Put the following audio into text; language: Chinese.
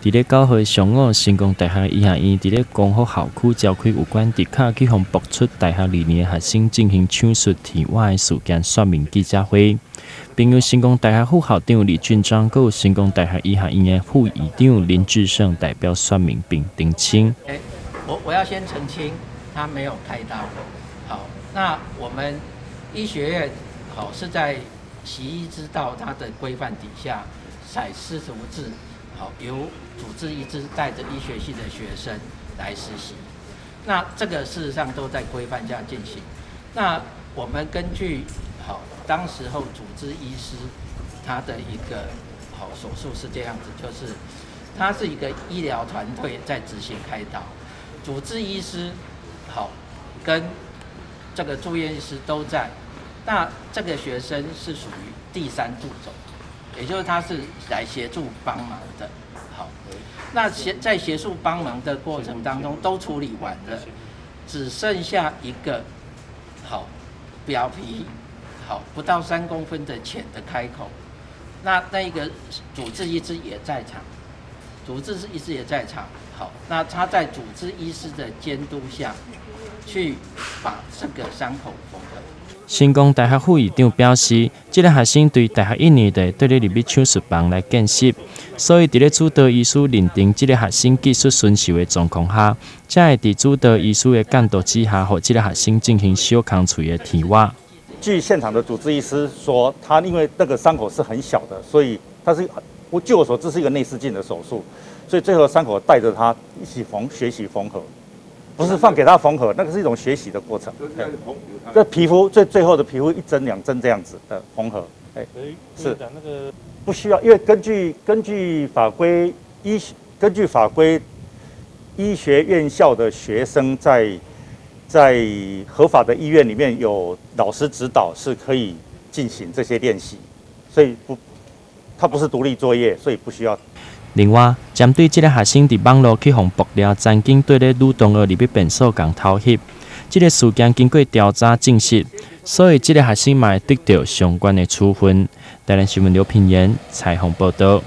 伫咧9月上午，成功大学医学院伫咧光复校区召开有关迪卡去互博出大学理念的学生进行手术体外的事件说明记者会，并由成功大学副校长李俊章，佮有成功大学医学院的副院长林志胜代表说明并澄清。我要先澄清，他没有开刀。好，那我们医学院是在习医之道它的规范底下采师徒制。由主治医师带着医学系的学生来实习，那这个事实上都在规范下进行。那我们根据当时候主治医师他的一个手术是这样子，就是他是一个医疗团队在执行开刀，主治医师跟这个住院医师都在，那这个学生是属于第三助手。也就是他是来协助帮忙的，那在协助帮忙的过程当中都处理完了，只剩下一个表皮不到3公分的浅的开口，那一个主治医师也在场，那他在主治医师的监督下去把这个伤口缝合。成功大学副院长表示，这个学生对大学1年的对咧入去手术房来见习，所以伫咧主刀医师认定这个学生技术顺受的状况下，才会伫主刀医师的监督之下，和这个学生进行小空喙的体外。据现场的主治医师说，他因为那个伤口是很小的，所以他是据我所知是一个内视镜的手术，所以最后伤口带着他一起学习缝合。不是放给他缝合，那个是一种学习的过程。这皮肤最后的皮肤1针2针这样子的缝合，是那个不需要，因为根据法规医学院校的学生在合法的医院里面有老师指导，是可以进行这些练习，所以它不是独立作业，所以不需要。另外，针对这个学生伫网络去互爆料，曾经对咧女同学入去便所共偷翕，这个事件经过调查证实，所以这个学生嘛会得到相关的处分。台南新闻刘品言采访报道。